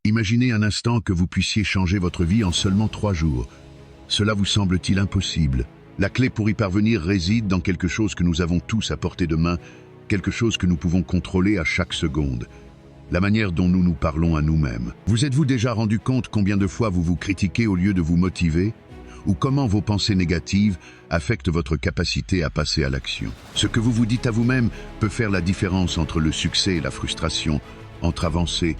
Imaginez un instant que vous puissiez changer votre vie en seulement 3 jours. Cela vous semble-t-il impossible? La clé pour y parvenir réside dans quelque chose que nous avons tous à portée de main, quelque chose que nous pouvons contrôler à chaque seconde. La manière dont nous nous parlons à nous-mêmes. Vous êtes-vous déjà rendu compte combien de fois vous vous critiquez au lieu de vous motiver? Ou comment vos pensées négatives affectent votre capacité à passer à l'action? Ce que vous vous dites à vous-même peut faire la différence entre le succès et la frustration, entre avancer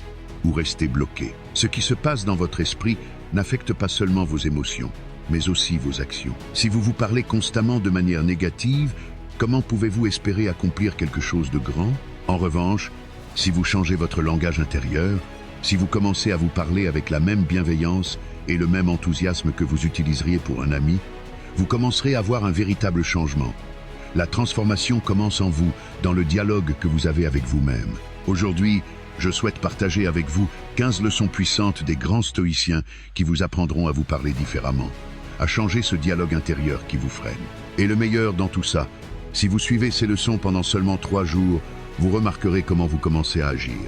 ou rester bloqué. Ce qui se passe dans votre esprit n'affecte pas seulement vos émotions, mais aussi vos actions. Si vous vous parlez constamment de manière négative, comment pouvez-vous espérer accomplir quelque chose de grand? En revanche, si vous changez votre langage intérieur, si vous commencez à vous parler avec la même bienveillance et le même enthousiasme que vous utiliseriez pour un ami, vous commencerez à voir un véritable changement. La transformation commence en vous, dans le dialogue que vous avez avec vous-même. Aujourd'hui, je souhaite partager avec vous 15 leçons puissantes des grands stoïciens qui vous apprendront à vous parler différemment, à changer ce dialogue intérieur qui vous freine. Et le meilleur dans tout ça, si vous suivez ces leçons pendant seulement 3 jours, vous remarquerez comment vous commencez à agir,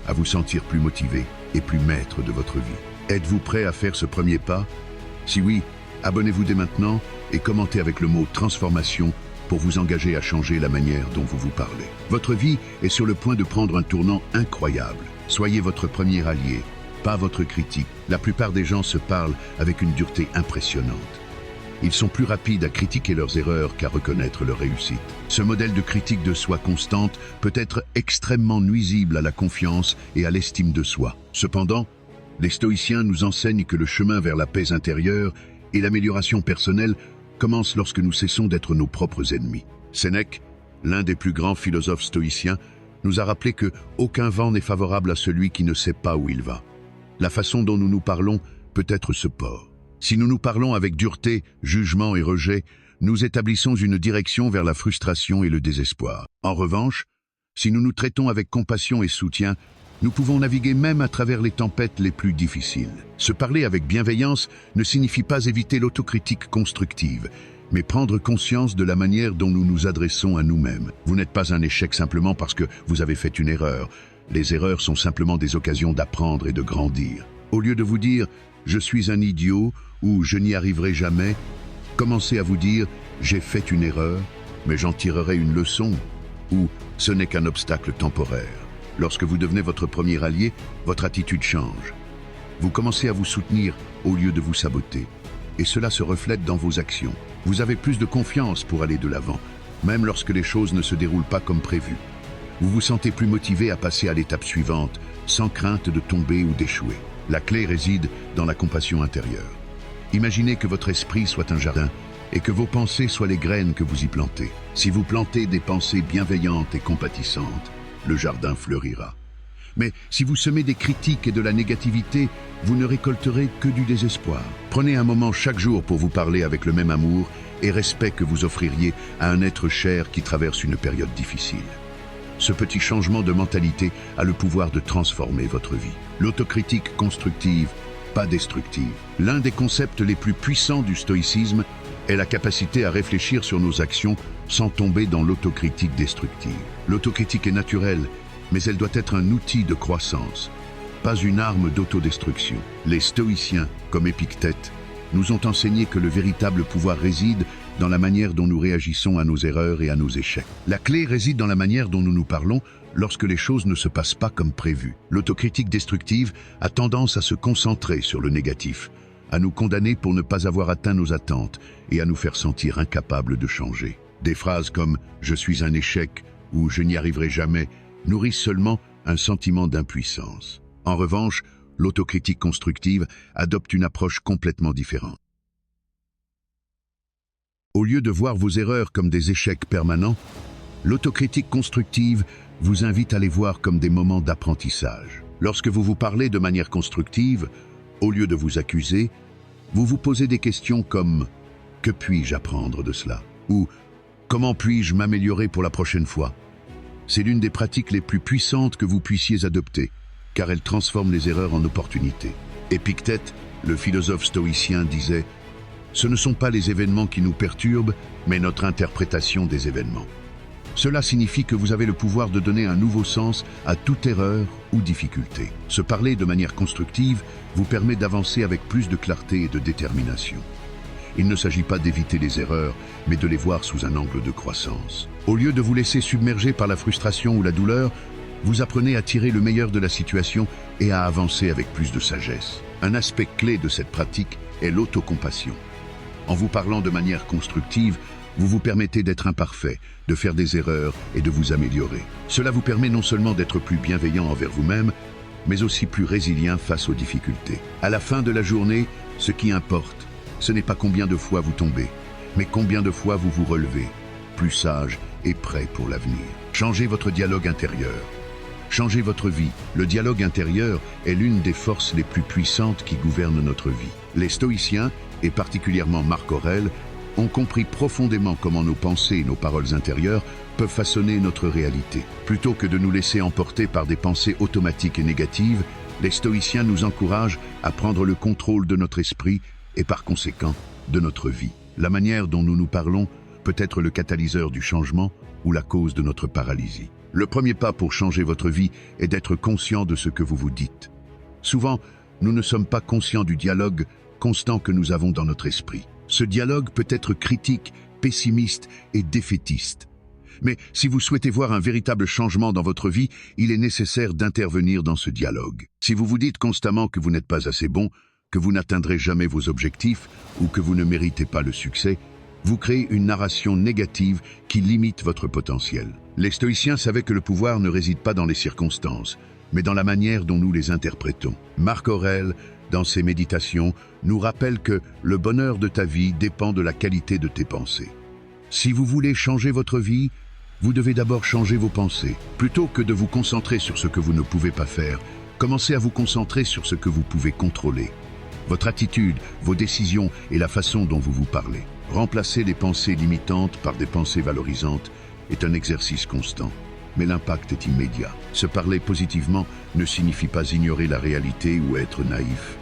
à vous sentir plus motivé et plus maître de votre vie. Êtes-vous prêt à faire ce premier pas? Si oui, abonnez-vous dès maintenant et commentez avec le mot transformation pour vous engager à changer la manière dont vous vous parlez. Votre vie est sur le point de prendre un tournant incroyable. Soyez votre premier allié, pas votre critique. La plupart des gens se parlent avec une dureté impressionnante. Ils sont plus rapides à critiquer leurs erreurs qu'à reconnaître leur réussite. Ce modèle de critique de soi constante peut être extrêmement nuisible à la confiance et à l'estime de soi. Cependant, les stoïciens nous enseignent que le chemin vers la paix intérieure et l'amélioration personnelle commence lorsque nous cessons d'être nos propres ennemis. Sénèque, l'un des plus grands philosophes stoïciens, nous a rappelé que aucun vent n'est favorable à celui qui ne sait pas où il va. La façon dont nous nous parlons peut être ce port. Si nous nous parlons avec dureté, jugement et rejet, nous établissons une direction vers la frustration et le désespoir. En revanche, si nous nous traitons avec compassion et soutien, nous pouvons naviguer même à travers les tempêtes les plus difficiles. Se parler avec bienveillance ne signifie pas éviter l'autocritique constructive, mais prendre conscience de la manière dont nous nous adressons à nous-mêmes. Vous n'êtes pas un échec simplement parce que vous avez fait une erreur. Les erreurs sont simplement des occasions d'apprendre et de grandir. Au lieu de vous dire « je suis un idiot » ou « je n'y arriverai jamais », commencez à vous dire « j'ai fait une erreur, mais j'en tirerai une leçon » ou « ce n'est qu'un obstacle temporaire ». Lorsque vous devenez votre premier allié, votre attitude change. Vous commencez à vous soutenir au lieu de vous saboter. Et cela se reflète dans vos actions. Vous avez plus de confiance pour aller de l'avant, même lorsque les choses ne se déroulent pas comme prévu. Vous vous sentez plus motivé à passer à l'étape suivante, sans crainte de tomber ou d'échouer. La clé réside dans la compassion intérieure. Imaginez que votre esprit soit un jardin et que vos pensées soient les graines que vous y plantez. Si vous plantez des pensées bienveillantes et compatissantes, le jardin fleurira. Mais si vous semez des critiques et de la négativité, vous ne récolterez que du désespoir. Prenez un moment chaque jour pour vous parler avec le même amour et respect que vous offririez à un être cher qui traverse une période difficile. Ce petit changement de mentalité a le pouvoir de transformer votre vie. L'autocritique constructive, pas destructive. L'un des concepts les plus puissants du stoïcisme est la capacité à réfléchir sur nos actions sans tomber dans l'autocritique destructive. L'autocritique est naturelle, mais elle doit être un outil de croissance, pas une arme d'autodestruction. Les stoïciens, comme Épictète, nous ont enseigné que le véritable pouvoir réside dans la manière dont nous réagissons à nos erreurs et à nos échecs. La clé réside dans la manière dont nous nous parlons lorsque les choses ne se passent pas comme prévu. L'autocritique destructive a tendance à se concentrer sur le négatif, à nous condamner pour ne pas avoir atteint nos attentes et à nous faire sentir incapables de changer. Des phrases comme « je suis un échec » ou « je n'y arriverai jamais » nourrissent seulement un sentiment d'impuissance. En revanche, l'autocritique constructive adopte une approche complètement différente. Au lieu de voir vos erreurs comme des échecs permanents, l'autocritique constructive vous invite à les voir comme des moments d'apprentissage. Lorsque vous vous parlez de manière constructive, au lieu de vous accuser, vous vous posez des questions comme « que puis-je apprendre de cela ?» ou « comment puis-je m'améliorer pour la prochaine fois ?» C'est l'une des pratiques les plus puissantes que vous puissiez adopter, car elle transforme les erreurs en opportunités. Épictète, le philosophe stoïcien, disait « Ce ne sont pas les événements qui nous perturbent, mais notre interprétation des événements. » Cela signifie que vous avez le pouvoir de donner un nouveau sens à toute erreur ou difficulté. Se parler de manière constructive vous permet d'avancer avec plus de clarté et de détermination. Il ne s'agit pas d'éviter les erreurs, mais de les voir sous un angle de croissance. Au lieu de vous laisser submerger par la frustration ou la douleur, vous apprenez à tirer le meilleur de la situation et à avancer avec plus de sagesse. Un aspect clé de cette pratique est l'autocompassion. En vous parlant de manière constructive, vous vous permettez d'être imparfait, de faire des erreurs et de vous améliorer. Cela vous permet non seulement d'être plus bienveillant envers vous-même, mais aussi plus résilient face aux difficultés. À la fin de la journée, ce qui importe, ce n'est pas combien de fois vous tombez, mais combien de fois vous vous relevez, plus sage et prêt pour l'avenir. Changez votre dialogue intérieur. Changez votre vie. Le dialogue intérieur est l'une des forces les plus puissantes qui gouvernent notre vie. Les stoïciens, et particulièrement Marc Aurèle, ont compris profondément comment nos pensées et nos paroles intérieures peuvent façonner notre réalité. Plutôt que de nous laisser emporter par des pensées automatiques et négatives, les stoïciens nous encouragent à prendre le contrôle de notre esprit et par conséquent de notre vie. La manière dont nous nous parlons peut être le catalyseur du changement ou la cause de notre paralysie. Le premier pas pour changer votre vie est d'être conscient de ce que vous vous dites. Souvent, nous ne sommes pas conscients du dialogue constant que nous avons dans notre esprit. Ce dialogue peut être critique, pessimiste et défaitiste. Mais si vous souhaitez voir un véritable changement dans votre vie, il est nécessaire d'intervenir dans ce dialogue. Si vous vous dites constamment que vous n'êtes pas assez bon, que vous n'atteindrez jamais vos objectifs ou que vous ne méritez pas le succès, vous créez une narration négative qui limite votre potentiel. Les stoïciens savaient que le pouvoir ne réside pas dans les circonstances, mais dans la manière dont nous les interprétons. Marc Aurèle, dans ses méditations, nous rappelle que le bonheur de ta vie dépend de la qualité de tes pensées. Si vous voulez changer votre vie, vous devez d'abord changer vos pensées. Plutôt que de vous concentrer sur ce que vous ne pouvez pas faire, commencez à vous concentrer sur ce que vous pouvez contrôler. Votre attitude, vos décisions et la façon dont vous vous parlez. Remplacer les pensées limitantes par des pensées valorisantes est un exercice constant, mais l'impact est immédiat. Se parler positivement ne signifie pas ignorer la réalité ou être naïf,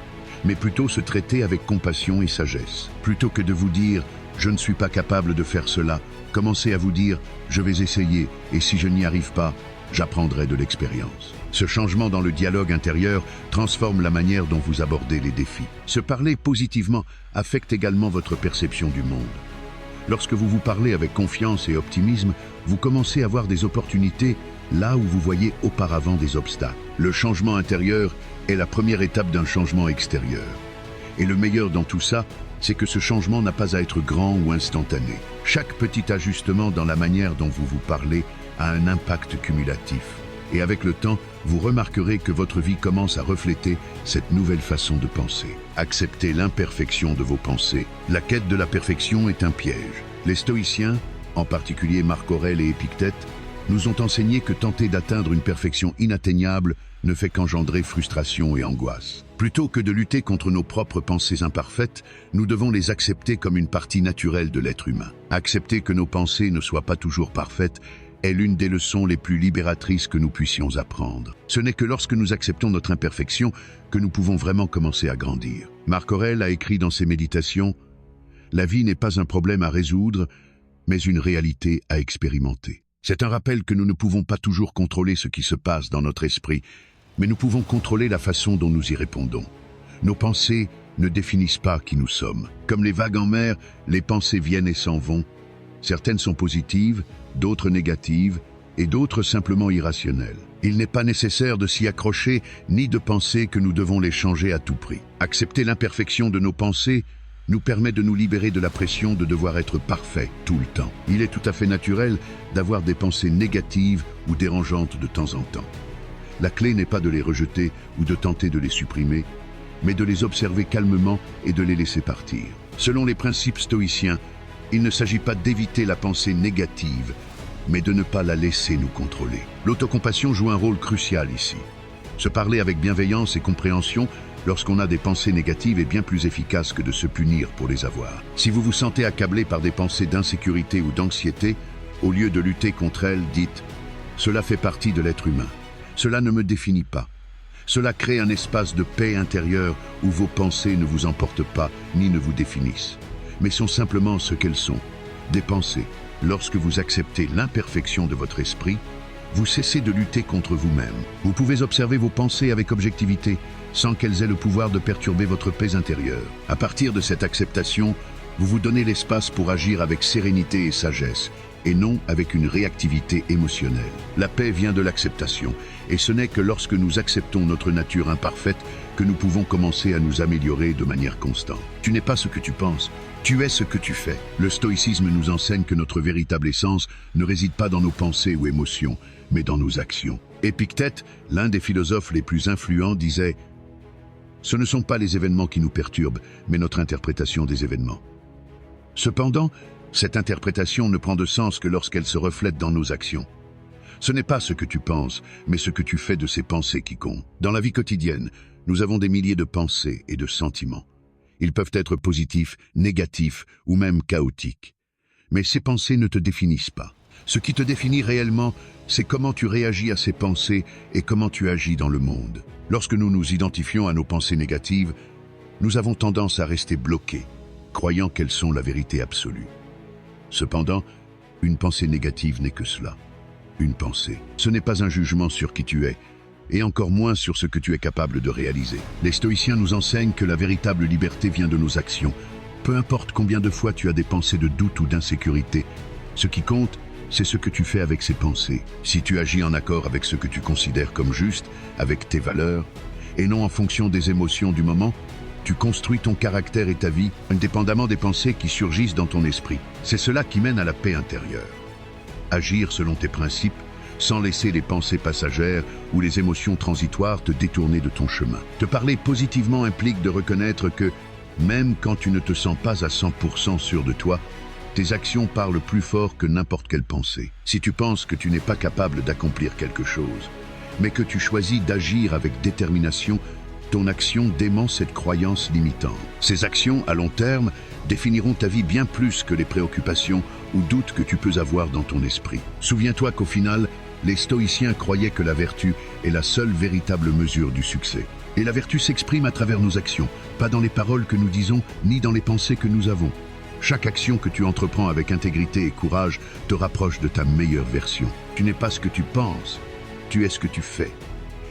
mais plutôt se traiter avec compassion et sagesse. Plutôt que de vous dire « je ne suis pas capable de faire cela », commencez à vous dire « je vais essayer et si je n'y arrive pas, j'apprendrai de l'expérience ». Ce changement dans le dialogue intérieur transforme la manière dont vous abordez les défis. Se parler positivement affecte également votre perception du monde. Lorsque vous vous parlez avec confiance et optimisme, vous commencez à voir des opportunités là où vous voyez auparavant des obstacles. Le changement intérieur est la première étape d'un changement extérieur. Et le meilleur dans tout ça, c'est que ce changement n'a pas à être grand ou instantané. Chaque petit ajustement dans la manière dont vous vous parlez a un impact cumulatif. Et avec le temps, vous remarquerez que votre vie commence à refléter cette nouvelle façon de penser. Acceptez l'imperfection de vos pensées. La quête de la perfection est un piège. Les stoïciens, en particulier Marc Aurèle et Épictète, nous ont enseigné que tenter d'atteindre une perfection inatteignable ne fait qu'engendrer frustration et angoisse. Plutôt que de lutter contre nos propres pensées imparfaites, nous devons les accepter comme une partie naturelle de l'être humain. Accepter que nos pensées ne soient pas toujours parfaites est l'une des leçons les plus libératrices que nous puissions apprendre. Ce n'est que lorsque nous acceptons notre imperfection que nous pouvons vraiment commencer à grandir. Marc Aurèle a écrit dans ses méditations « La vie n'est pas un problème à résoudre, mais une réalité à expérimenter ». C'est un rappel que nous ne pouvons pas toujours contrôler ce qui se passe dans notre esprit, mais nous pouvons contrôler la façon dont nous y répondons. Nos pensées ne définissent pas qui nous sommes. Comme les vagues en mer, les pensées viennent et s'en vont. Certaines sont positives, d'autres négatives, et d'autres simplement irrationnelles. Il n'est pas nécessaire de s'y accrocher, ni de penser que nous devons les changer à tout prix. Accepter l'imperfection de nos pensées nous permet de nous libérer de la pression de devoir être parfait tout le temps. Il est tout à fait naturel d'avoir des pensées négatives ou dérangeantes de temps en temps. La clé n'est pas de les rejeter ou de tenter de les supprimer, mais de les observer calmement et de les laisser partir. Selon les principes stoïciens, il ne s'agit pas d'éviter la pensée négative, mais de ne pas la laisser nous contrôler. L'autocompassion joue un rôle crucial ici. Se parler avec bienveillance et compréhension lorsqu'on a des pensées négatives est bien plus efficace que de se punir pour les avoir. Si vous vous sentez accablé par des pensées d'insécurité ou d'anxiété, au lieu de lutter contre elles, dites « Cela fait partie de l'être humain. Cela ne me définit pas. Cela crée un espace de paix intérieure où vos pensées ne vous emportent pas ni ne vous définissent, mais sont simplement ce qu'elles sont, des pensées. Lorsque vous acceptez l'imperfection de votre esprit, vous cessez de lutter contre vous-même. Vous pouvez observer vos pensées avec objectivité, sans qu'elles aient le pouvoir de perturber votre paix intérieure. À partir de cette acceptation, vous vous donnez l'espace pour agir avec sérénité et sagesse, et non avec une réactivité émotionnelle. La paix vient de l'acceptation, et ce n'est que lorsque nous acceptons notre nature imparfaite que nous pouvons commencer à nous améliorer de manière constante. Tu n'es pas ce que tu penses, tu es ce que tu fais. Le stoïcisme nous enseigne que notre véritable essence ne réside pas dans nos pensées ou émotions, mais dans nos actions. Épictète, l'un des philosophes les plus influents, disait « Ce ne sont pas les événements qui nous perturbent, mais notre interprétation des événements. » Cependant, cette interprétation ne prend de sens que lorsqu'elle se reflète dans nos actions. Ce n'est pas ce que tu penses, mais ce que tu fais de ces pensées qui compte. Dans la vie quotidienne, nous avons des milliers de pensées et de sentiments. Ils peuvent être positifs, négatifs ou même chaotiques. Mais ces pensées ne te définissent pas. Ce qui te définit réellement, c'est comment tu réagis à ces pensées et comment tu agis dans le monde. Lorsque nous nous identifions à nos pensées négatives, nous avons tendance à rester bloqués, croyant qu'elles sont la vérité absolue. Cependant, une pensée négative n'est que cela. Une pensée. Ce n'est pas un jugement sur qui tu es, et encore moins sur ce que tu es capable de réaliser. Les stoïciens nous enseignent que la véritable liberté vient de nos actions. Peu importe combien de fois tu as des pensées de doute ou d'insécurité, ce qui compte, c'est ce que tu fais avec ces pensées. Si tu agis en accord avec ce que tu considères comme juste, avec tes valeurs, et non en fonction des émotions du moment, tu construis ton caractère et ta vie indépendamment des pensées qui surgissent dans ton esprit. C'est cela qui mène à la paix intérieure. Agir selon tes principes, sans laisser les pensées passagères ou les émotions transitoires te détourner de ton chemin. Te parler positivement implique de reconnaître que, même quand tu ne te sens pas à 100% sûr de toi, tes actions parlent plus fort que n'importe quelle pensée. Si tu penses que tu n'es pas capable d'accomplir quelque chose, mais que tu choisis d'agir avec détermination, ton action dément cette croyance limitante. Ces actions, à long terme, définiront ta vie bien plus que les préoccupations ou doutes que tu peux avoir dans ton esprit. Souviens-toi qu'au final, les stoïciens croyaient que la vertu est la seule véritable mesure du succès. Et la vertu s'exprime à travers nos actions, pas dans les paroles que nous disons, ni dans les pensées que nous avons. Chaque action que tu entreprends avec intégrité et courage te rapproche de ta meilleure version. Tu n'es pas ce que tu penses, tu es ce que tu fais.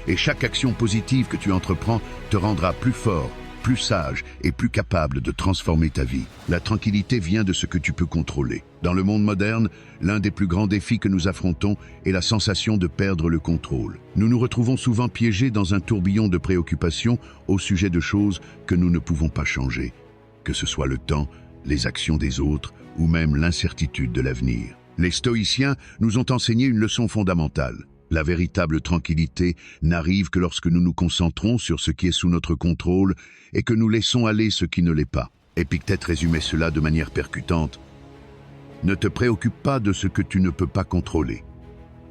Et chaque action positive que tu entreprends te rendra plus fort, plus sage et plus capable de transformer ta vie. La tranquillité vient de ce que tu peux contrôler. Dans le monde moderne, l'un des plus grands défis que nous affrontons est la sensation de perdre le contrôle. Nous nous retrouvons souvent piégés dans un tourbillon de préoccupations au sujet de choses que nous ne pouvons pas changer, que ce soit le temps, les actions des autres ou même l'incertitude de l'avenir. Les stoïciens nous ont enseigné une leçon fondamentale. La véritable tranquillité n'arrive que lorsque nous nous concentrons sur ce qui est sous notre contrôle et que nous laissons aller ce qui ne l'est pas. Épictète résumait cela de manière percutante. Ne te préoccupe pas de ce que tu ne peux pas contrôler.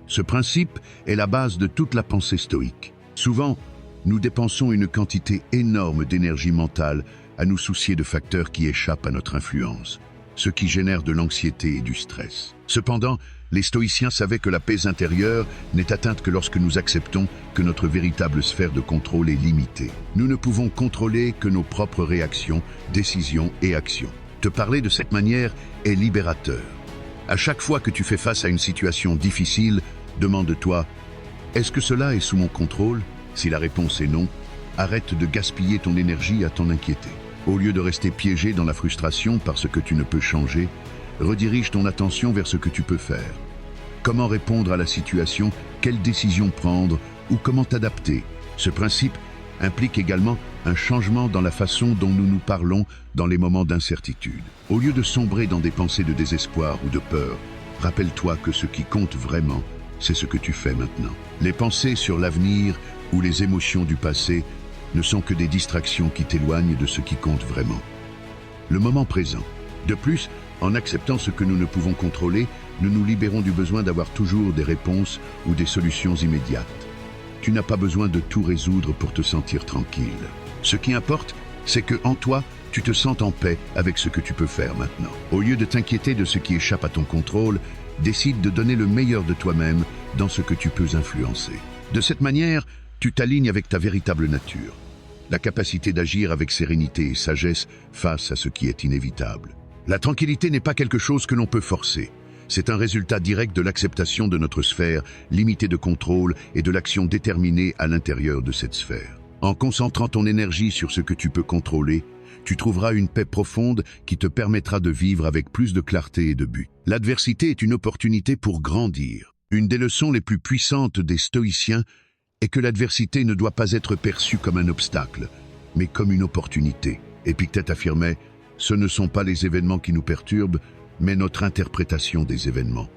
Ce principe est la base de toute la pensée stoïque. Souvent, nous dépensons une quantité énorme d'énergie mentale à nous soucier de facteurs qui échappent à notre influence, ce qui génère de l'anxiété et du stress. Cependant, les stoïciens savaient que la paix intérieure n'est atteinte que lorsque nous acceptons que notre véritable sphère de contrôle est limitée. Nous ne pouvons contrôler que nos propres réactions, décisions et actions. Te parler de cette manière est libérateur. À chaque fois que tu fais face à une situation difficile, demande-toi « Est-ce que cela est sous mon contrôle ?» Si la réponse est non, arrête de gaspiller ton énergie à t'en inquiéter. Au lieu de rester piégé dans la frustration par ce que tu ne peux changer, redirige ton attention vers ce que tu peux faire. Comment répondre à la situation, quelle décision prendre ou comment t'adapter. Ce principe implique également un changement dans la façon dont nous nous parlons dans les moments d'incertitude. Au lieu de sombrer dans des pensées de désespoir ou de peur, rappelle-toi que ce qui compte vraiment, c'est ce que tu fais maintenant. Les pensées sur l'avenir ou les émotions du passé ne sont que des distractions qui t'éloignent de ce qui compte vraiment. Le moment présent. De plus, en acceptant ce que nous ne pouvons contrôler, nous nous libérons du besoin d'avoir toujours des réponses ou des solutions immédiates. Tu n'as pas besoin de tout résoudre pour te sentir tranquille. Ce qui importe, c'est que en toi, tu te sentes en paix avec ce que tu peux faire maintenant. Au lieu de t'inquiéter de ce qui échappe à ton contrôle, décide de donner le meilleur de toi-même dans ce que tu peux influencer. De cette manière, tu t'alignes avec ta véritable nature, la capacité d'agir avec sérénité et sagesse face à ce qui est inévitable. La tranquillité n'est pas quelque chose que l'on peut forcer, C'est un résultat direct de l'acceptation de notre sphère, limitée de contrôle et de l'action déterminée à l'intérieur de cette sphère. En concentrant ton énergie sur ce que tu peux contrôler, tu trouveras une paix profonde qui te permettra de vivre avec plus de clarté et de but. L'adversité est une opportunité pour grandir. Une des leçons les plus puissantes des stoïciens est que l'adversité ne doit pas être perçue comme un obstacle, mais comme une opportunité. Épictète affirmait « Ce ne sont pas les événements qui nous perturbent, mais notre interprétation des événements ».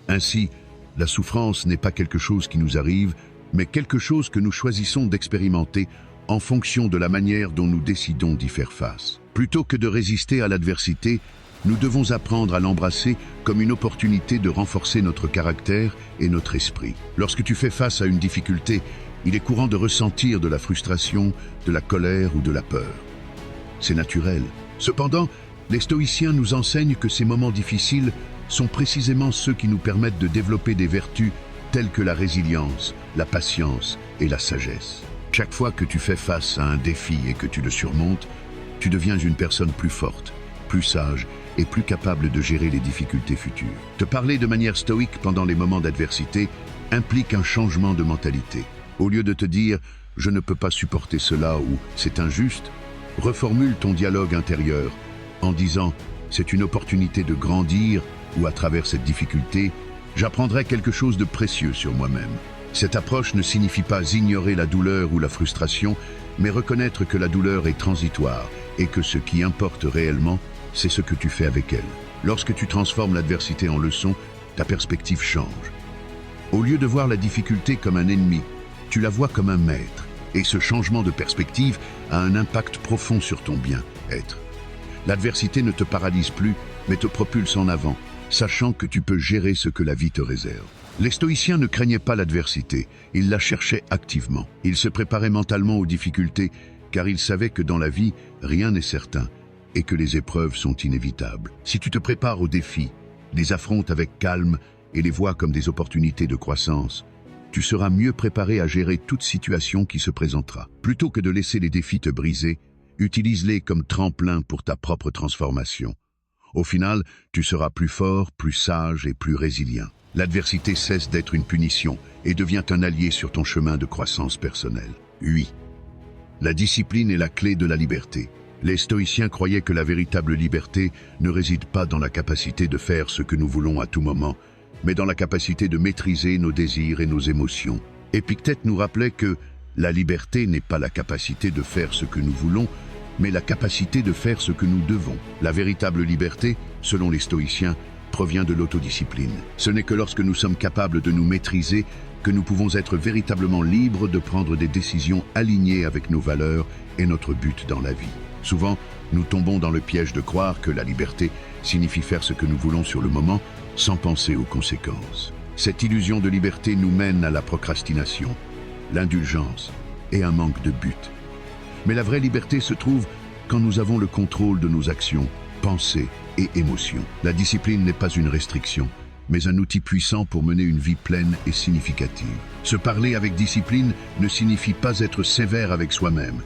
Ainsi, la souffrance n'est pas quelque chose qui nous arrive, mais quelque chose que nous choisissons d'expérimenter en fonction de la manière dont nous décidons d'y faire face. Plutôt que de résister à l'adversité, nous devons apprendre à l'embrasser comme une opportunité de renforcer notre caractère et notre esprit. Lorsque tu fais face à une difficulté, il est courant de ressentir de la frustration, de la colère ou de la peur. C'est naturel. Cependant, les stoïciens nous enseignent que ces moments difficiles sont précisément ceux qui nous permettent de développer des vertus telles que la résilience, la patience et la sagesse. Chaque fois que tu fais face à un défi et que tu le surmontes, tu deviens une personne plus forte, plus sage et plus capable de gérer les difficultés futures. Te parler de manière stoïque pendant les moments d'adversité implique un changement de mentalité. Au lieu de te dire « je ne peux pas supporter cela » ou « c'est injuste », reformule ton dialogue intérieur en disant « c'est une opportunité de grandir » ou à travers cette difficulté, j'apprendrai quelque chose de précieux sur moi-même. Cette approche ne signifie pas ignorer la douleur ou la frustration, mais reconnaître que la douleur est transitoire et que ce qui importe réellement, c'est ce que tu fais avec elle. Lorsque tu transformes l'adversité en leçon, ta perspective change. Au lieu de voir la difficulté comme un ennemi, tu la vois comme un maître. Et ce changement de perspective a un impact profond sur ton bien-être. L'adversité ne te paralyse plus, mais te propulse en avant, sachant que tu peux gérer ce que la vie te réserve. Les stoïciens ne craignaient pas l'adversité, ils la cherchaient activement. Ils se préparaient mentalement aux difficultés, car ils savaient que dans la vie, rien n'est certain, et que les épreuves sont inévitables. Si tu te prépares aux défis, les affrontes avec calme et les vois comme des opportunités de croissance, tu seras mieux préparé à gérer toute situation qui se présentera. Plutôt que de laisser les défis te briser, utilise-les comme tremplin pour ta propre transformation. Au final, tu seras plus fort, plus sage et plus résilient. L'adversité cesse d'être une punition et devient un allié sur ton chemin de croissance personnelle. Oui. La discipline est la clé de la liberté. Les stoïciens croyaient que la véritable liberté ne réside pas dans la capacité de faire ce que nous voulons à tout moment, mais dans la capacité de maîtriser nos désirs et nos émotions. Épictète nous rappelait que la liberté n'est pas la capacité de faire ce que nous voulons, mais la capacité de faire ce que nous devons. La véritable liberté, selon les stoïciens, provient de l'autodiscipline. Ce n'est que lorsque nous sommes capables de nous maîtriser que nous pouvons être véritablement libres de prendre des décisions alignées avec nos valeurs et notre but dans la vie. Souvent, nous tombons dans le piège de croire que la liberté signifie faire ce que nous voulons sur le moment, sans penser aux conséquences. Cette illusion de liberté nous mène à la procrastination, l'indulgence et un manque de but. Mais la vraie liberté se trouve quand nous avons le contrôle de nos actions, pensées et émotions. La discipline n'est pas une restriction, mais un outil puissant pour mener une vie pleine et significative. Se parler avec discipline ne signifie pas être sévère avec soi-même,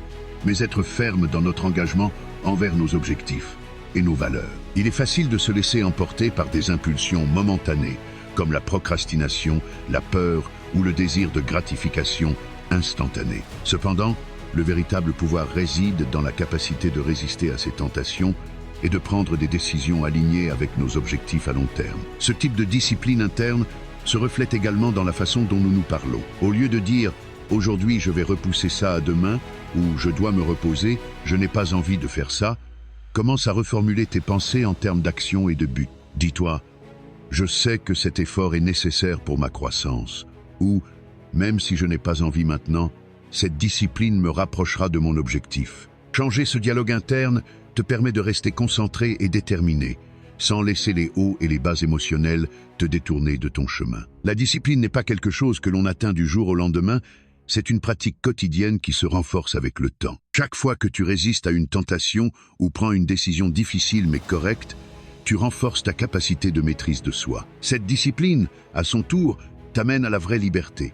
mais être ferme dans notre engagement envers nos objectifs et nos valeurs. Il est facile de se laisser emporter par des impulsions momentanées, comme la procrastination, la peur ou le désir de gratification instantanée. Cependant, le véritable pouvoir réside dans la capacité de résister à ces tentations et de prendre des décisions alignées avec nos objectifs à long terme. Ce type de discipline interne se reflète également dans la façon dont nous nous parlons. Au lieu de dire « aujourd'hui je vais repousser ça à demain » ou « je dois me reposer, je n'ai pas envie de faire ça », commence à reformuler tes pensées en termes d'action et de but. Dis-toi « je sais que cet effort est nécessaire pour ma croissance » ou « même si je n'ai pas envie maintenant, cette discipline me rapprochera de mon objectif ». Changer ce dialogue interne te permet de rester concentré et déterminé, sans laisser les hauts et les bas émotionnels te détourner de ton chemin. La discipline n'est pas quelque chose que l'on atteint du jour au lendemain, c'est une pratique quotidienne qui se renforce avec le temps. Chaque fois que tu résistes à une tentation ou prends une décision difficile mais correcte, tu renforces ta capacité de maîtrise de soi. Cette discipline, à son tour, t'amène à la vraie liberté.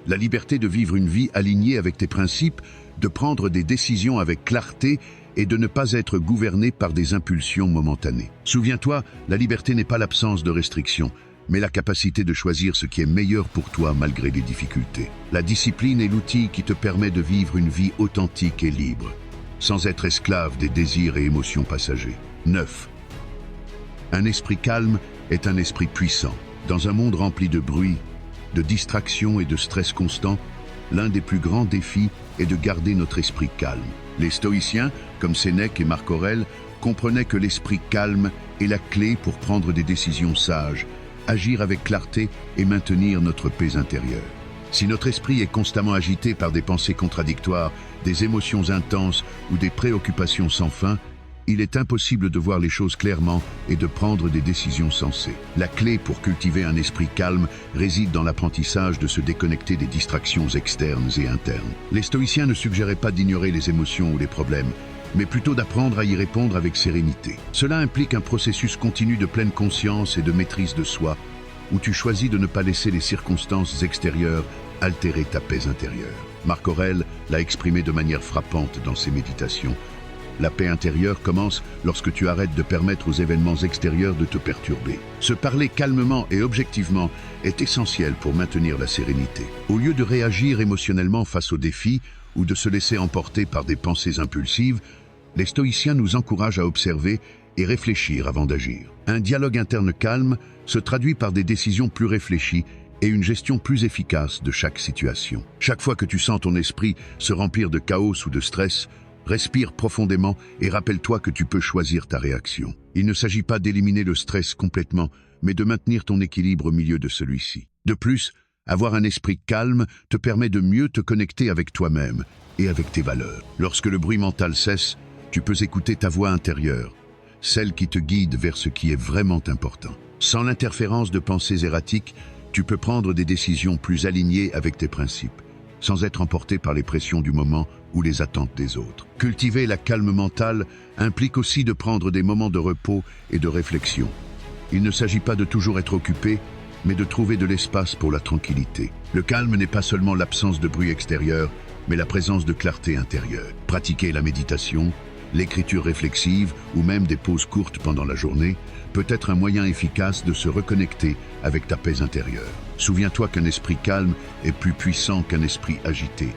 La liberté de vivre une vie alignée avec tes principes, de prendre des décisions avec clarté et de ne pas être gouverné par des impulsions momentanées. Souviens-toi, la liberté n'est pas l'absence de restrictions, mais la capacité de choisir ce qui est meilleur pour toi malgré les difficultés. La discipline est l'outil qui te permet de vivre une vie authentique et libre, sans être esclave des désirs et émotions passagers. 9. Un esprit calme est un esprit puissant. Dans un monde rempli de bruit, de distractions et de stress constant, l'un des plus grands défis est de garder notre esprit calme. Les stoïciens, comme Sénèque et Marc Aurèle, comprenaient que l'esprit calme est la clé pour prendre des décisions sages, agir avec clarté et maintenir notre paix intérieure. Si notre esprit est constamment agité par des pensées contradictoires, des émotions intenses ou des préoccupations sans fin, il est impossible de voir les choses clairement et de prendre des décisions sensées. La clé pour cultiver un esprit calme réside dans l'apprentissage de se déconnecter des distractions externes et internes. Les stoïciens ne suggéraient pas d'ignorer les émotions ou les problèmes, mais plutôt d'apprendre à y répondre avec sérénité. Cela implique un processus continu de pleine conscience et de maîtrise de soi, où tu choisis de ne pas laisser les circonstances extérieures altérer ta paix intérieure. Marc Aurèle l'a exprimé de manière frappante dans ses méditations. La paix intérieure commence lorsque tu arrêtes de permettre aux événements extérieurs de te perturber. Se parler calmement et objectivement est essentiel pour maintenir la sérénité. Au lieu de réagir émotionnellement face aux défis ou de se laisser emporter par des pensées impulsives, les stoïciens nous encouragent à observer et réfléchir avant d'agir. Un dialogue interne calme se traduit par des décisions plus réfléchies et une gestion plus efficace de chaque situation. Chaque fois que tu sens ton esprit se remplir de chaos ou de stress, respire profondément et rappelle-toi que tu peux choisir ta réaction. Il ne s'agit pas d'éliminer le stress complètement, mais de maintenir ton équilibre au milieu de celui-ci. De plus, avoir un esprit calme te permet de mieux te connecter avec toi-même et avec tes valeurs. Lorsque le bruit mental cesse, tu peux écouter ta voix intérieure, celle qui te guide vers ce qui est vraiment important. Sans l'interférence de pensées erratiques, tu peux prendre des décisions plus alignées avec tes principes, sans être emporté par les pressions du moment ou les attentes des autres. Cultiver la calme mentale implique aussi de prendre des moments de repos et de réflexion. Il ne s'agit pas de toujours être occupé, mais de trouver de l'espace pour la tranquillité. Le calme n'est pas seulement l'absence de bruit extérieur, mais la présence de clarté intérieure. Pratiquer la méditation, l'écriture réflexive ou même des pauses courtes pendant la journée peut être un moyen efficace de se reconnecter avec ta paix intérieure. Souviens-toi qu'un esprit calme est plus puissant qu'un esprit agité,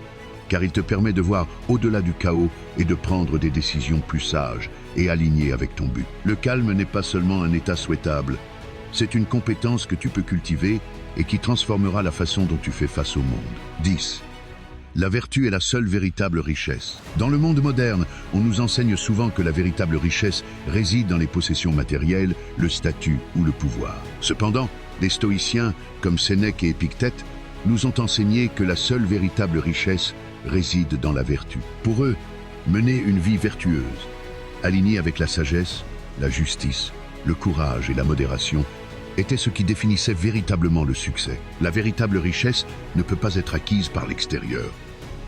car il te permet de voir au-delà du chaos et de prendre des décisions plus sages et alignées avec ton but. Le calme n'est pas seulement un état souhaitable, c'est une compétence que tu peux cultiver et qui transformera la façon dont tu fais face au monde. 10. La vertu est la seule véritable richesse. Dans le monde moderne, on nous enseigne souvent que la véritable richesse réside dans les possessions matérielles, le statut ou le pouvoir. Cependant, les stoïciens, comme Sénèque et Épictète, nous ont enseigné que la seule véritable richesse réside dans la vertu. Pour eux, mener une vie vertueuse, alignée avec la sagesse, la justice, le courage et la modération, était ce qui définissait véritablement le succès. La véritable richesse ne peut pas être acquise par l'extérieur.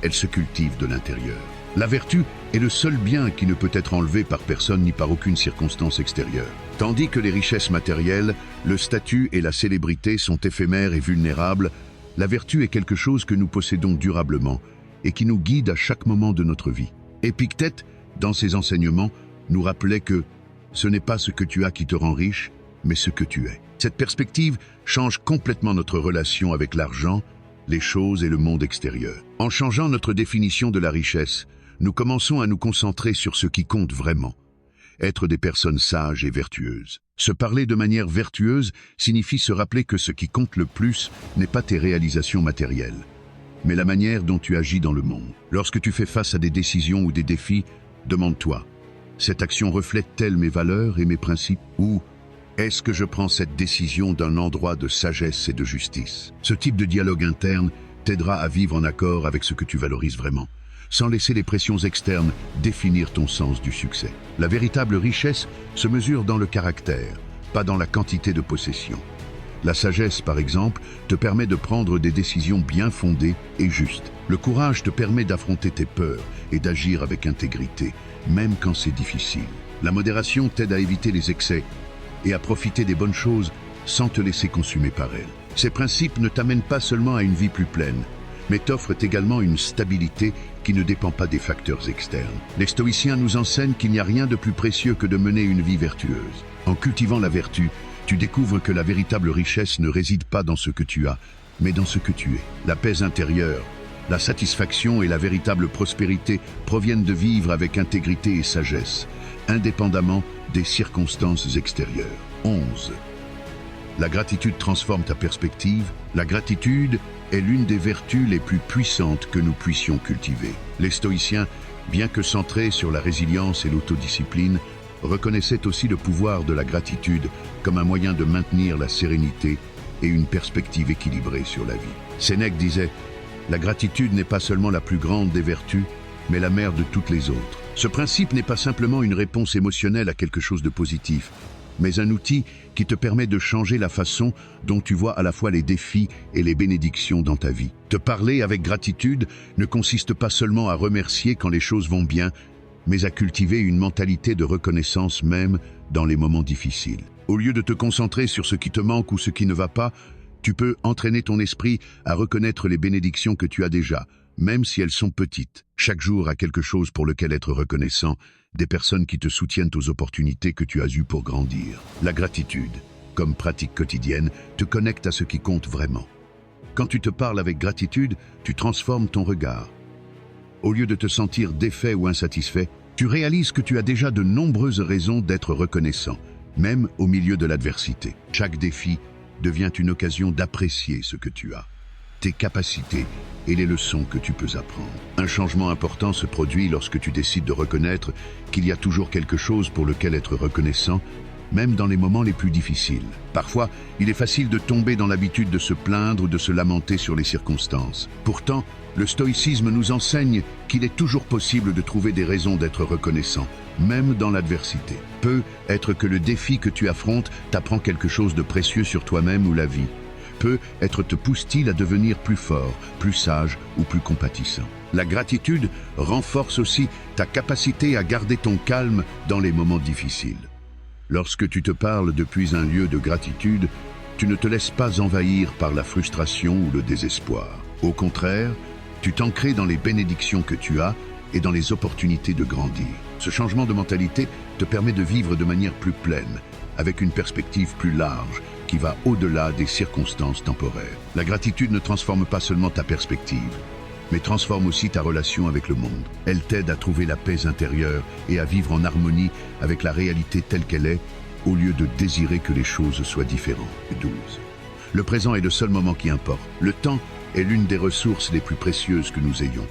Elle se cultive de l'intérieur. La vertu est le seul bien qui ne peut être enlevé par personne ni par aucune circonstance extérieure. Tandis que les richesses matérielles, le statut et la célébrité sont éphémères et vulnérables, la vertu est quelque chose que nous possédons durablement et qui nous guide à chaque moment de notre vie. Épictète, dans ses enseignements, nous rappelait que ce n'est pas ce que tu as qui te rend riche, mais ce que tu es. Cette perspective change complètement notre relation avec l'argent, les choses et le monde extérieur. En changeant notre définition de la richesse, nous commençons à nous concentrer sur ce qui compte vraiment. Être des personnes sages et vertueuses. Se parler de manière vertueuse signifie se rappeler que ce qui compte le plus n'est pas tes réalisations matérielles, mais la manière dont tu agis dans le monde. Lorsque tu fais face à des décisions ou des défis, demande-toi, cette action reflète-t-elle mes valeurs et mes principes? Ou est-ce que je prends cette décision d'un endroit de sagesse et de justice? Ce type de dialogue interne t'aidera à vivre en accord avec ce que tu valorises vraiment, sans laisser les pressions externes définir ton sens du succès. La véritable richesse se mesure dans le caractère, pas dans la quantité de possessions. La sagesse, par exemple, te permet de prendre des décisions bien fondées et justes. Le courage te permet d'affronter tes peurs et d'agir avec intégrité, même quand c'est difficile. La modération t'aide à éviter les excès et à profiter des bonnes choses sans te laisser consumer par elles. Ces principes ne t'amènent pas seulement à une vie plus pleine, mais t'offrent également une stabilité qui ne dépend pas des facteurs externes. Les stoïciens nous enseignent qu'il n'y a rien de plus précieux que de mener une vie vertueuse. En cultivant la vertu, tu découvres que la véritable richesse ne réside pas dans ce que tu as, mais dans ce que tu es. La paix intérieure, la satisfaction et la véritable prospérité proviennent de vivre avec intégrité et sagesse, indépendamment des circonstances extérieures. 11. La gratitude transforme ta perspective. La gratitude est l'une des vertus les plus puissantes que nous puissions cultiver. Les stoïciens, bien que centrés sur la résilience et l'autodiscipline, reconnaissaient aussi le pouvoir de la gratitude comme un moyen de maintenir la sérénité et une perspective équilibrée sur la vie. Sénèque disait « La gratitude n'est pas seulement la plus grande des vertus, mais la mère de toutes les autres ». Ce principe n'est pas simplement une réponse émotionnelle à quelque chose de positif, mais un outil qui te permet de changer la façon dont tu vois à la fois les défis et les bénédictions dans ta vie. Te parler avec gratitude ne consiste pas seulement à remercier quand les choses vont bien, mais à cultiver une mentalité de reconnaissance même dans les moments difficiles. Au lieu de te concentrer sur ce qui te manque ou ce qui ne va pas, tu peux entraîner ton esprit à reconnaître les bénédictions que tu as déjà, même si elles sont petites. Chaque jour a quelque chose pour lequel être reconnaissant, des personnes qui te soutiennent aux opportunités que tu as eues pour grandir. La gratitude, comme pratique quotidienne, te connecte à ce qui compte vraiment. Quand tu te parles avec gratitude, tu transformes ton regard. Au lieu de te sentir défait ou insatisfait, tu réalises que tu as déjà de nombreuses raisons d'être reconnaissant, même au milieu de l'adversité. Chaque défi devient une occasion d'apprécier ce que tu as, tes capacités et les leçons que tu peux apprendre. Un changement important se produit lorsque tu décides de reconnaître qu'il y a toujours quelque chose pour lequel être reconnaissant, même dans les moments les plus difficiles. Parfois, il est facile de tomber dans l'habitude de se plaindre ou de se lamenter sur les circonstances. Pourtant, le stoïcisme nous enseigne qu'il est toujours possible de trouver des raisons d'être reconnaissant, même dans l'adversité. Peut être que le défi que tu affrontes t'apprend quelque chose de précieux sur toi-même ou la vie. Peut être te pousse-t-il à devenir plus fort, plus sage ou plus compatissant. La gratitude renforce aussi ta capacité à garder ton calme dans les moments difficiles. Lorsque tu te parles depuis un lieu de gratitude, tu ne te laisses pas envahir par la frustration ou le désespoir. Au contraire, tu t'ancres dans les bénédictions que tu as et dans les opportunités de grandir. Ce changement de mentalité te permet de vivre de manière plus pleine, avec une perspective plus large, qui va au-delà des circonstances temporaires. La gratitude ne transforme pas seulement ta perspective, mais transforme aussi ta relation avec le monde. Elle t'aide à trouver la paix intérieure et à vivre en harmonie avec la réalité telle qu'elle est, au lieu de désirer que les choses soient différentes. 12. Le présent est le seul moment qui importe. Le temps est l'une des ressources les plus précieuses que nous ayons.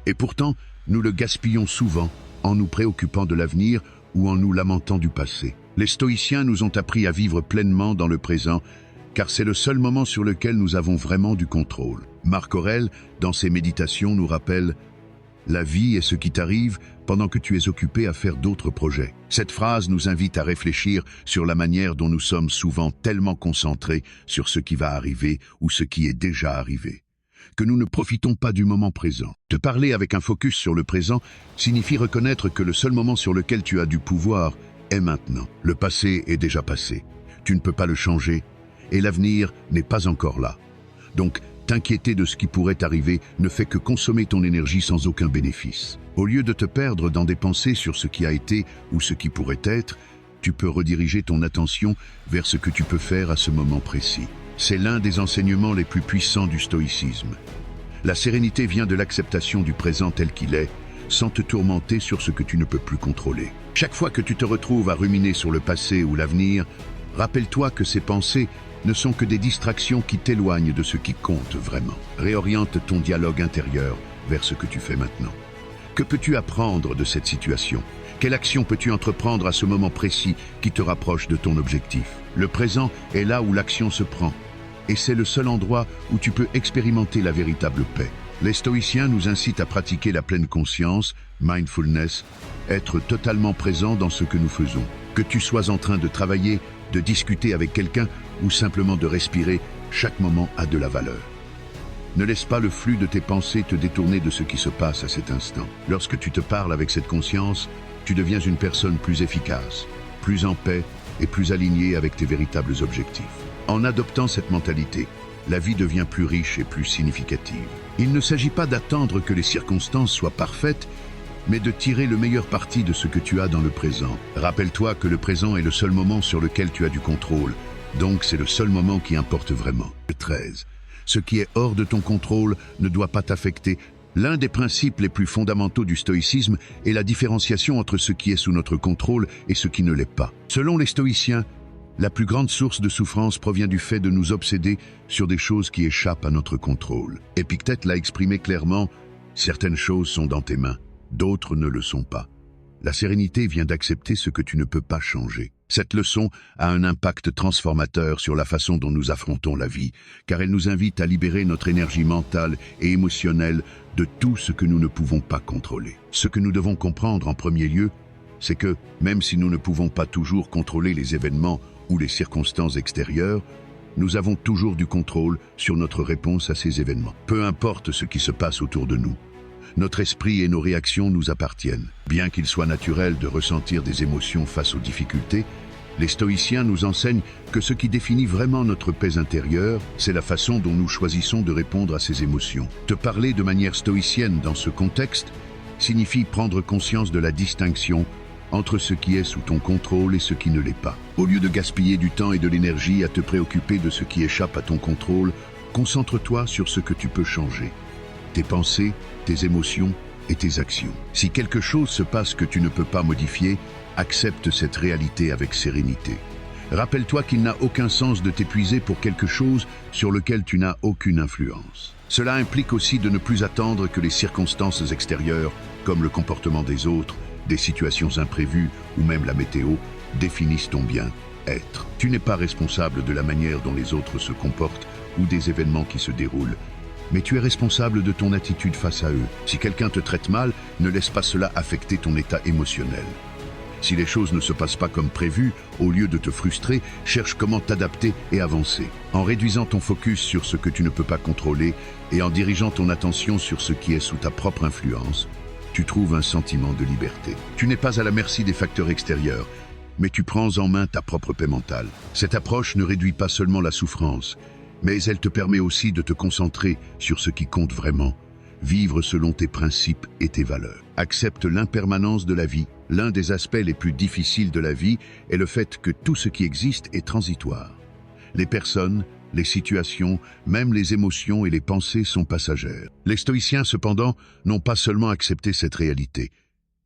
Et pourtant, nous le gaspillons souvent en nous préoccupant de l'avenir ou en nous lamentant du passé. Les stoïciens nous ont appris à vivre pleinement dans le présent, car c'est le seul moment sur lequel nous avons vraiment du contrôle. Marc Aurèle, dans ses méditations, nous rappelle « La vie est ce qui t'arrive pendant que tu es occupé à faire d'autres projets ». Cette phrase nous invite à réfléchir sur la manière dont nous sommes souvent tellement concentrés sur ce qui va arriver ou ce qui est déjà arrivé, que nous ne profitons pas du moment présent. Te parler avec un focus sur le présent signifie reconnaître que le seul moment sur lequel tu as du pouvoir est maintenant. Le passé est déjà passé. Tu ne peux pas le changer et l'avenir n'est pas encore là. Donc, t'inquiéter de ce qui pourrait arriver ne fait que consommer ton énergie sans aucun bénéfice. Au lieu de te perdre dans des pensées sur ce qui a été ou ce qui pourrait être, tu peux rediriger ton attention vers ce que tu peux faire à ce moment précis. C'est l'un des enseignements les plus puissants du stoïcisme. La sérénité vient de l'acceptation du présent tel qu'il est, sans te tourmenter sur ce que tu ne peux plus contrôler. Chaque fois que tu te retrouves à ruminer sur le passé ou l'avenir, rappelle-toi que ces pensées ne sont que des distractions qui t'éloignent de ce qui compte vraiment. Réoriente ton dialogue intérieur vers ce que tu fais maintenant. Que peux-tu apprendre de cette situation? Quelle action peux-tu entreprendre à ce moment précis qui te rapproche de ton objectif? Le présent est là où l'action se prend, et c'est le seul endroit où tu peux expérimenter la véritable paix. Les stoïciens nous incitent à pratiquer la pleine conscience, mindfulness, être totalement présent dans ce que nous faisons. Que tu sois en train de travailler, de discuter avec quelqu'un ou simplement de respirer, chaque moment a de la valeur. Ne laisse pas le flux de tes pensées te détourner de ce qui se passe à cet instant. Lorsque tu te parles avec cette conscience, tu deviens une personne plus efficace, plus en paix et plus alignée avec tes véritables objectifs. En adoptant cette mentalité, la vie devient plus riche et plus significative. Il ne s'agit pas d'attendre que les circonstances soient parfaites, mais de tirer le meilleur parti de ce que tu as dans le présent. Rappelle-toi que le présent est le seul moment sur lequel tu as du contrôle, donc c'est le seul moment qui importe vraiment. 13. Ce qui est hors de ton contrôle ne doit pas t'affecter. L'un des principes les plus fondamentaux du stoïcisme est la différenciation entre ce qui est sous notre contrôle et ce qui ne l'est pas. Selon les stoïciens, la plus grande source de souffrance provient du fait de nous obséder sur des choses qui échappent à notre contrôle. Épictète l'a exprimé clairement, certaines choses sont dans tes mains, d'autres ne le sont pas. La sérénité vient d'accepter ce que tu ne peux pas changer. Cette leçon a un impact transformateur sur la façon dont nous affrontons la vie, car elle nous invite à libérer notre énergie mentale et émotionnelle de tout ce que nous ne pouvons pas contrôler. Ce que nous devons comprendre en premier lieu, c'est que, même si nous ne pouvons pas toujours contrôler les événements ou les circonstances extérieures, nous avons toujours du contrôle sur notre réponse à ces événements. Peu importe ce qui se passe autour de nous, notre esprit et nos réactions nous appartiennent. Bien qu'il soit naturel de ressentir des émotions face aux difficultés, les stoïciens nous enseignent que ce qui définit vraiment notre paix intérieure, c'est la façon dont nous choisissons de répondre à ces émotions. Te parler de manière stoïcienne dans ce contexte signifie prendre conscience de la distinction entre ce qui est sous ton contrôle et ce qui ne l'est pas. Au lieu de gaspiller du temps et de l'énergie à te préoccuper de ce qui échappe à ton contrôle, concentre-toi sur ce que tu peux changer. Tes pensées, tes émotions et tes actions. Si quelque chose se passe que tu ne peux pas modifier, accepte cette réalité avec sérénité. Rappelle-toi qu'il n'a aucun sens de t'épuiser pour quelque chose sur lequel tu n'as aucune influence. Cela implique aussi de ne plus attendre que les circonstances extérieures, comme le comportement des autres, des situations imprévues ou même la météo, définissent ton bien-être. Tu n'es pas responsable de la manière dont les autres se comportent ou des événements qui se déroulent, mais tu es responsable de ton attitude face à eux. Si quelqu'un te traite mal, ne laisse pas cela affecter ton état émotionnel. Si les choses ne se passent pas comme prévu, au lieu de te frustrer, cherche comment t'adapter et avancer. En réduisant ton focus sur ce que tu ne peux pas contrôler et en dirigeant ton attention sur ce qui est sous ta propre influence, tu trouves un sentiment de liberté. Tu n'es pas à la merci des facteurs extérieurs, mais tu prends en main ta propre paix mentale. Cette approche ne réduit pas seulement la souffrance, mais elle te permet aussi de te concentrer sur ce qui compte vraiment, vivre selon tes principes et tes valeurs. Accepte l'impermanence de la vie. L'un des aspects les plus difficiles de la vie est le fait que tout ce qui existe est transitoire. Les personnes, les situations, même les émotions et les pensées sont passagères. Les stoïciens, cependant, n'ont pas seulement accepté cette réalité.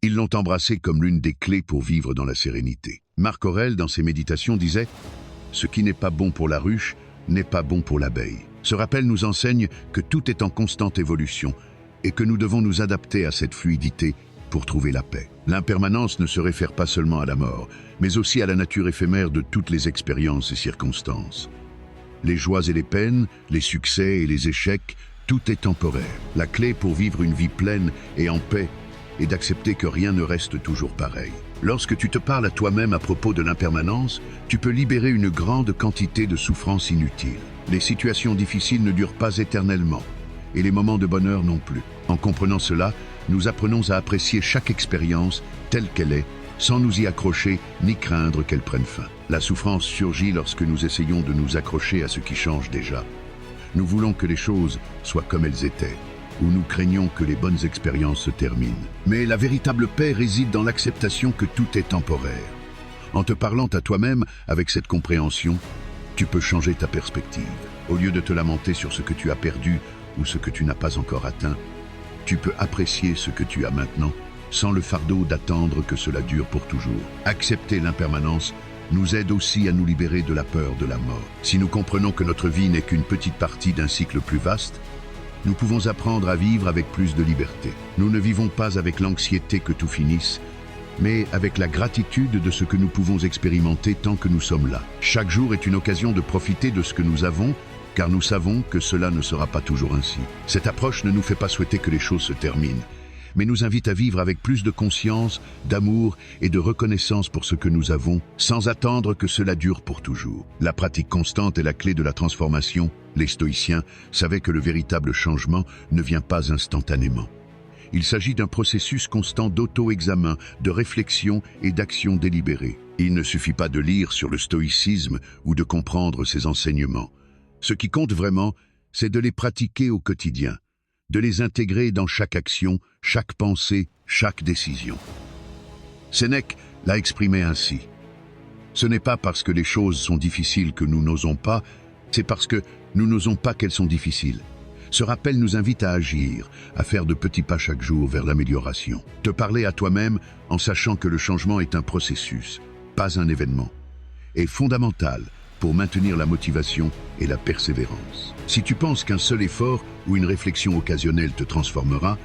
Ils l'ont embrassée comme l'une des clés pour vivre dans la sérénité. Marc Aurèle, dans ses méditations, disait « Ce qui n'est pas bon pour la ruche n'est pas bon pour l'abeille ». Ce rappel nous enseigne que tout est en constante évolution et que nous devons nous adapter à cette fluidité pour trouver la paix. L'impermanence ne se réfère pas seulement à la mort, mais aussi à la nature éphémère de toutes les expériences et circonstances. Les joies et les peines, les succès et les échecs, tout est temporaire. La clé pour vivre une vie pleine et en paix est d'accepter que rien ne reste toujours pareil. Lorsque tu te parles à toi-même à propos de l'impermanence, tu peux libérer une grande quantité de souffrances inutiles. Les situations difficiles ne durent pas éternellement, et les moments de bonheur non plus. En comprenant cela, nous apprenons à apprécier chaque expérience telle qu'elle est, sans nous y accrocher ni craindre qu'elle prenne fin. La souffrance surgit lorsque nous essayons de nous accrocher à ce qui change déjà. Nous voulons que les choses soient comme elles étaient, ou nous craignons que les bonnes expériences se terminent. Mais la véritable paix réside dans l'acceptation que tout est temporaire. En te parlant à toi-même avec cette compréhension, tu peux changer ta perspective. Au lieu de te lamenter sur ce que tu as perdu ou ce que tu n'as pas encore atteint, tu peux apprécier ce que tu as maintenant, sans le fardeau d'attendre que cela dure pour toujours. Accepter l'impermanence nous aide aussi à nous libérer de la peur de la mort. Si nous comprenons que notre vie n'est qu'une petite partie d'un cycle plus vaste, nous pouvons apprendre à vivre avec plus de liberté. Nous ne vivons pas avec l'anxiété que tout finisse, mais avec la gratitude de ce que nous pouvons expérimenter tant que nous sommes là. Chaque jour est une occasion de profiter de ce que nous avons, car nous savons que cela ne sera pas toujours ainsi. Cette approche ne nous fait pas souhaiter que les choses se terminent, mais nous invite à vivre avec plus de conscience, d'amour et de reconnaissance pour ce que nous avons, sans attendre que cela dure pour toujours. La pratique constante est la clé de la transformation. Les stoïciens savaient que le véritable changement ne vient pas instantanément. Il s'agit d'un processus constant d'auto-examen, de réflexion et d'action délibérée. Il ne suffit pas de lire sur le stoïcisme ou de comprendre ses enseignements. Ce qui compte vraiment, c'est de les pratiquer au quotidien, de les intégrer dans chaque action, chaque pensée, chaque décision. Sénèque l'a exprimé ainsi. Ce n'est pas parce que les choses sont difficiles que nous n'osons pas, c'est parce que nous n'osons pas qu'elles sont difficiles. Ce rappel nous invite à agir, à faire de petits pas chaque jour vers l'amélioration. Te parler à toi-même en sachant que le changement est un processus, pas un événement, est fondamental pour maintenir la motivation et la persévérance. Si tu penses qu'un seul effort ou une réflexion occasionnelle te transformera,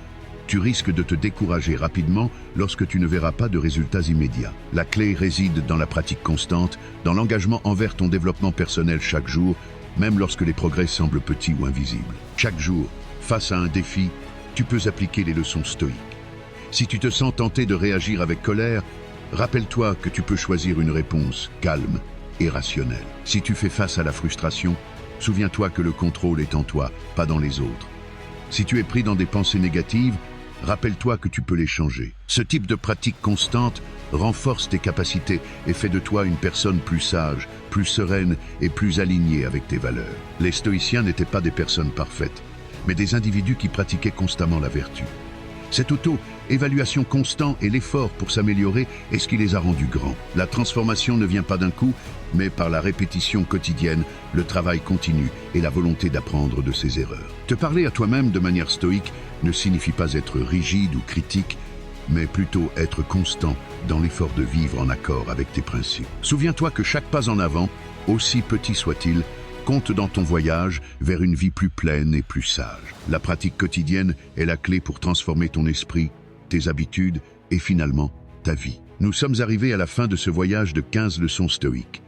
tu risques de te décourager rapidement lorsque tu ne verras pas de résultats immédiats. La clé réside dans la pratique constante, dans l'engagement envers ton développement personnel chaque jour, même lorsque les progrès semblent petits ou invisibles. Chaque jour, face à un défi, tu peux appliquer les leçons stoïques. Si tu te sens tenté de réagir avec colère, rappelle-toi que tu peux choisir une réponse calme et rationnelle. Si tu fais face à la frustration, souviens-toi que le contrôle est en toi, pas dans les autres. Si tu es pris dans des pensées négatives, rappelle-toi que tu peux les changer. Ce type de pratique constante renforce tes capacités et fait de toi une personne plus sage, plus sereine et plus alignée avec tes valeurs. Les stoïciens n'étaient pas des personnes parfaites, mais des individus qui pratiquaient constamment la vertu. Cette auto-évaluation constante et l'effort pour s'améliorer est ce qui les a rendus grands. La transformation ne vient pas d'un coup, mais par la répétition quotidienne, le travail continu et la volonté d'apprendre de ses erreurs. Te parler à toi-même de manière stoïque ne signifie pas être rigide ou critique, mais plutôt être constant dans l'effort de vivre en accord avec tes principes. Souviens-toi que chaque pas en avant, aussi petit soit-il, compte dans ton voyage vers une vie plus pleine et plus sage. La pratique quotidienne est la clé pour transformer ton esprit, tes habitudes et finalement ta vie. Nous sommes arrivés à la fin de ce voyage de 15 leçons stoïques.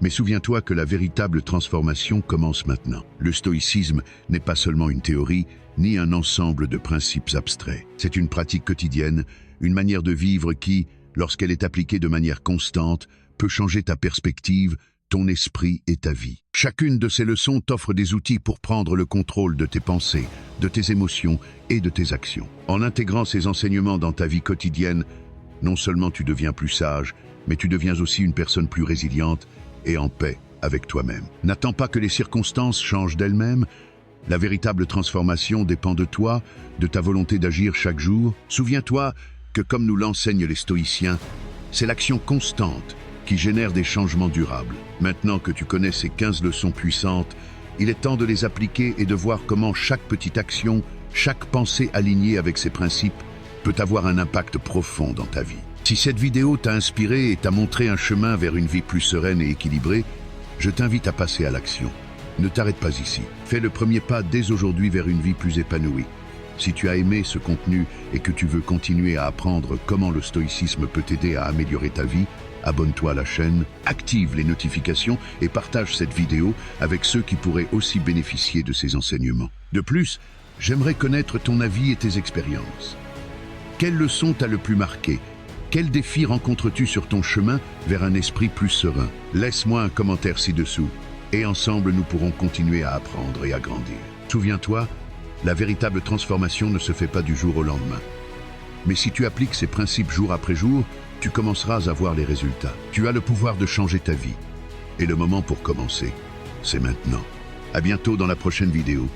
Mais souviens-toi que la véritable transformation commence maintenant. Le stoïcisme n'est pas seulement une théorie, ni un ensemble de principes abstraits. C'est une pratique quotidienne, une manière de vivre qui, lorsqu'elle est appliquée de manière constante, peut changer ta perspective, ton esprit et ta vie. Chacune de ces leçons t'offre des outils pour prendre le contrôle de tes pensées, de tes émotions et de tes actions. En intégrant ces enseignements dans ta vie quotidienne, non seulement tu deviens plus sage, mais tu deviens aussi une personne plus résiliente et en paix avec toi-même. N'attends pas que les circonstances changent d'elles-mêmes. La véritable transformation dépend de toi, de ta volonté d'agir chaque jour. Souviens-toi que, comme nous l'enseignent les stoïciens, c'est l'action constante qui génère des changements durables. Maintenant que tu connais ces 15 leçons puissantes, il est temps de les appliquer et de voir comment chaque petite action, chaque pensée alignée avec ces principes peut avoir un impact profond dans ta vie. Si cette vidéo t'a inspiré et t'a montré un chemin vers une vie plus sereine et équilibrée, je t'invite à passer à l'action. Ne t'arrête pas ici. Fais le premier pas dès aujourd'hui vers une vie plus épanouie. Si tu as aimé ce contenu et que tu veux continuer à apprendre comment le stoïcisme peut t'aider à améliorer ta vie, abonne-toi à la chaîne, active les notifications et partage cette vidéo avec ceux qui pourraient aussi bénéficier de ces enseignements. De plus, j'aimerais connaître ton avis et tes expériences. Quelle leçon t'a le plus marqué? Quels défis rencontres-tu sur ton chemin vers un esprit plus serein? Laisse-moi un commentaire ci-dessous et ensemble nous pourrons continuer à apprendre et à grandir. Souviens-toi, la véritable transformation ne se fait pas du jour au lendemain. Mais si tu appliques ces principes jour après jour, tu commenceras à voir les résultats. Tu as le pouvoir de changer ta vie. Et le moment pour commencer, c'est maintenant. À bientôt dans la prochaine vidéo.